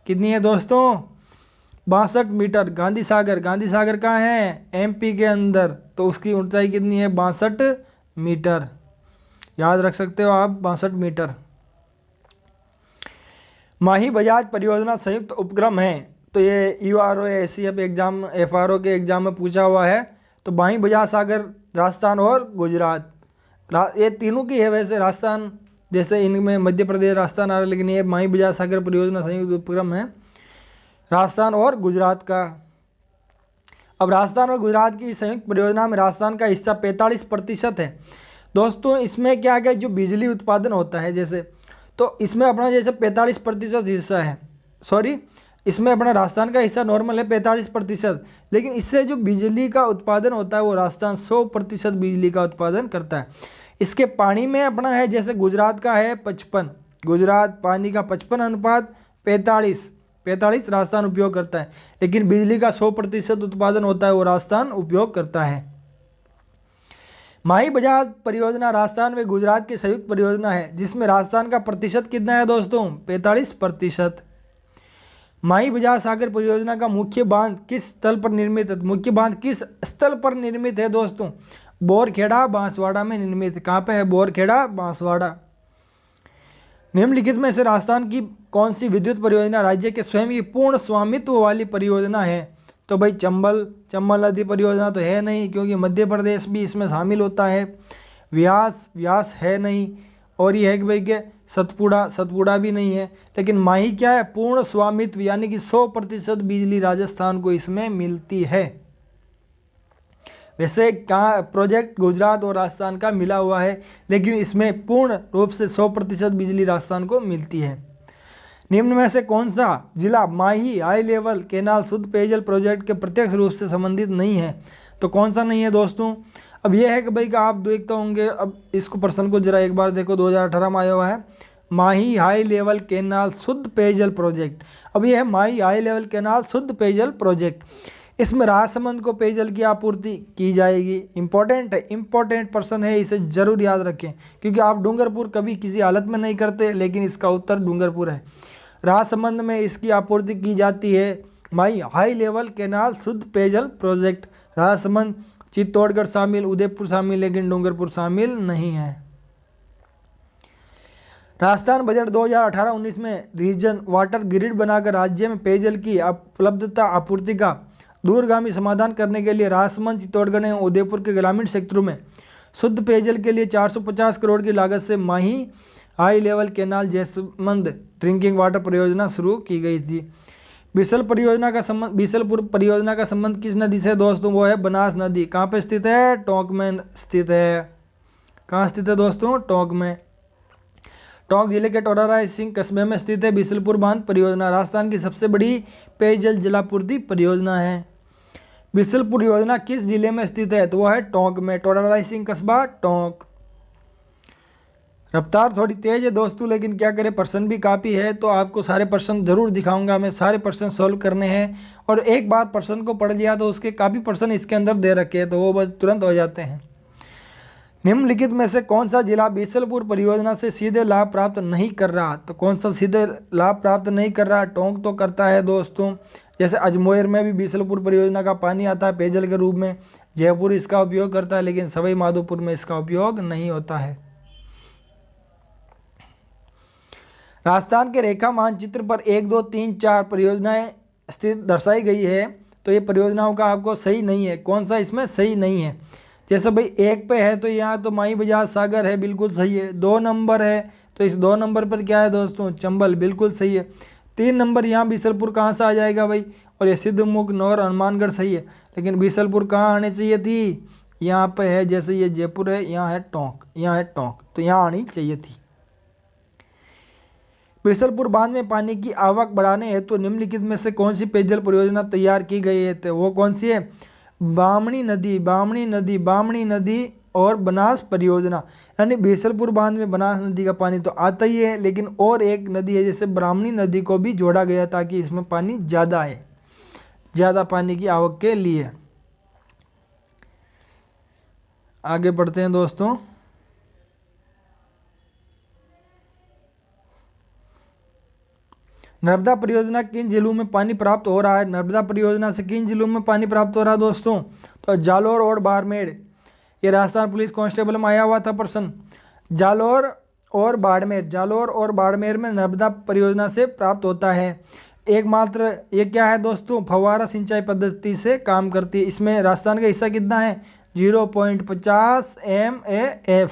[SPEAKER 1] कितनी है दोस्तों? 62 मीटर। गांधी सागर, गांधी सागर कहाँ है? एमपी के अंदर। तो उसकी ऊंचाई कितनी है? 62 मीटर। याद रख सकते हो आप, 62 मीटर। माही बजाज परियोजना संयुक्त उपक्रम है। तो ये यूआरओ एसीएफ एग्जाम, एफआरओ के एग्जाम में पूछा हुआ है। तो माही बजाज सागर राजस्थान और गुजरात, ये तीनों की है। वैसे राजस्थान जैसे इनमें मध्य प्रदेश राजस्थान आ रहा है, लेकिन ये माही बजाज सागर परियोजना संयुक्त उपक्रम है राजस्थान और गुजरात का। अब राजस्थान और गुजरात की संयुक्त परियोजना में राजस्थान का हिस्सा 45% है। दोस्तों इसमें क्या क्या जो बिजली उत्पादन होता है, जैसे तो इसमें अपना जैसे 45% हिस्सा है, सॉरी इसमें अपना राजस्थान का हिस्सा नॉर्मल है 45%, लेकिन इससे जो बिजली का उत्पादन होता है वो राजस्थान 100% बिजली का उत्पादन करता है। इसके पानी में अपना है, जैसे गुजरात का है 55, गुजरात पानी का 55:45 राजस्थान उपयोग करता है, लेकिन बिजली का 100% उत्पादन होता है वो राजस्थान उपयोग करता है। माही बजाज परियोजना राजस्थान व गुजरात की संयुक्त परियोजना है, जिसमें राजस्थान का प्रतिशत कितना है दोस्तों? 45%। माही बजाज सागर परियोजना का मुख्य बांध किस स्थल पर निर्मित है? मुख्य बांध किस स्थल पर निर्मित है दोस्तों? बोरखेड़ा बांसवाड़ा में निर्मित। कहाँ पे है? बोरखेड़ा बांसवाड़ा। निम्नलिखित में से राजस्थान की कौन सी विद्युत परियोजना राज्य के स्वयं की पूर्ण स्वामित्व वाली परियोजना है? तो भाई चंबल नदी परियोजना तो है नहीं, क्योंकि मध्य प्रदेश भी इसमें शामिल होता है। व्यास है नहीं, और ये है कि भाई के सतपुड़ा भी नहीं है। लेकिन माही क्या है? पूर्ण स्वामित्व, यानी कि 100% बिजली राजस्थान को इसमें मिलती है। वैसे कहाँ प्रोजेक्ट गुजरात और राजस्थान का मिला हुआ है, लेकिन इसमें पूर्ण रूप से 100% बिजली राजस्थान को मिलती है। निम्न में से कौन सा जिला माही हाई लेवल केनाल शुद्ध पेयजल प्रोजेक्ट के प्रत्यक्ष रूप से संबंधित नहीं है? तो कौन सा नहीं है दोस्तों? अब यह है कि भाई का आप देखते होंगे, अब इसको प्रश्न को जरा एक बार देखो, 2018 में आया हुआ है। माही हाई लेवल कैनाल शुद्ध पेयजल प्रोजेक्ट। अब ये है माही हाई लेवल कैनाल शुद्ध पेयजल प्रोजेक्ट। इसमें राजसमंद को पेयजल की आपूर्ति की जाएगी। इंपॉर्टेंट है, इंपॉर्टेंट पर्सन है, इसे जरूर याद रखें क्योंकि आप डूंगरपुर कभी किसी हालत में नहीं करते, लेकिन इसका उत्तर डूंगरपुर है। राजसमंद में इसकी आपूर्ति की जाती है। माही हाई लेवल कैनाल शुद्ध पेयजल प्रोजेक्ट। राजसमंद, चित्तौड़गढ़ शामिल, उदयपुर शामिल, लेकिन डूंगरपुर शामिल नहीं है। राजस्थान बजट 2018-19 में रीजन वाटर ग्रिड बनाकर राज्य में पेयजल की उपलब्धता आपूर्ति का दूरगामी समाधान करने के लिए राजसमंद, चित्तौड़गढ़ एवं उदयपुर के ग्रामीण क्षेत्रों में शुद्ध पेयजल के लिए 450 करोड़ की लागत से Mahi high level canal Jaisamand drinking water परियोजना शुरू की गई थी। बीसलपुर परियोजना का संबंध किस नदी से दोस्तों? वो है बनास नदी। कहाँ पे स्थित है? टोंक में स्थित है। कहाँ स्थित है दोस्तों? टोंक में। टोंक जिले के टोडा राय सिंह कस्बे में स्थित है बीसलपुर बांध परियोजना। राजस्थान की सबसे बड़ी पेयजल जलापूर्ति परियोजना है। बीसलपुर योजना किस जिले में स्थित है? तो वह है टोंक में। टोडा राय सिंह कस्बा टोंक। रफ्तार थोड़ी तेज है दोस्तों, लेकिन क्या करें, प्रश्न भी काफ़ी है, तो आपको सारे प्रश्न जरूर दिखाऊंगा मैं। सारे प्रश्न सॉल्व करने हैं और एक बार प्रश्न को पढ़ लिया तो उसके काफ़ी प्रश्न इसके अंदर दे रखे हैं, तो वो बस तुरंत हो जाते हैं। निम्नलिखित में से कौन सा जिला बीसलपुर परियोजना से सीधे लाभ प्राप्त नहीं कर रहा? तो कौन सा सीधे लाभ प्राप्त नहीं कर रहा? टोंक तो करता है दोस्तों। जैसे अजमेर में भी बीसलपुर परियोजना का पानी आता है पेयजल के रूप में। जयपुर इसका उपयोग करता है, लेकिन सवाई माधोपुर में इसका उपयोग नहीं होता है। राजस्थान के रेखा मानचित्र पर 1, 2, 3, 4 परियोजनाएं स्थित दर्शाई गई है, तो ये परियोजनाओं का आपको सही नहीं है। कौन सा इसमें सही नहीं है? जैसे भाई 1 पे है तो यहाँ तो माई बजाज सागर है, बिल्कुल सही है। 2 नंबर है तो इस 2 नंबर पर क्या है दोस्तों? चंबल, बिल्कुल सही है। 3 नंबर यहाँ बीसलपुर कहाँ से आ जाएगा भाई? और ये सिद्धमुख, नौर, हनुमानगढ़ सही है, लेकिन बीसलपुर कहाँ आनी चाहिए थी? यहाँ पे है। जैसे ये जयपुर है, यहाँ है टोंक, यहाँ है टोंक, तो यहाँ आनी चाहिए थी। बीसलपुर बांध में पानी की आवक बढ़ाने हेतु निम्नलिखित में से कौन सी पेयजल परियोजना तैयार की गई है? तो वो कौन सी है? बामणी नदी और बनास परियोजना। यानी बीसलपुर बांध में बनास नदी का पानी तो आता ही है, लेकिन और एक नदी है जैसे ब्राह्मणी नदी को भी जोड़ा गया ताकि इसमें पानी ज़्यादा आए, ज़्यादा पानी की आवक के लिए। आगे बढ़ते हैं दोस्तों। नर्मदा परियोजना किन जिलों में पानी प्राप्त हो रहा है? नर्मदा परियोजना से किन जिलों में पानी प्राप्त हो रहा है दोस्तों? तो जालोर और बाड़मेर। ये राजस्थान पुलिस कांस्टेबल में आया हुआ था प्रश्न। जालोर और बाड़मेर में नर्मदा परियोजना से प्राप्त होता है। एकमात्र ये क्या है दोस्तों? फव्वारा सिंचाई पद्धति से काम करती है। इसमें राजस्थान का हिस्सा कितना है? 0.50 MAF।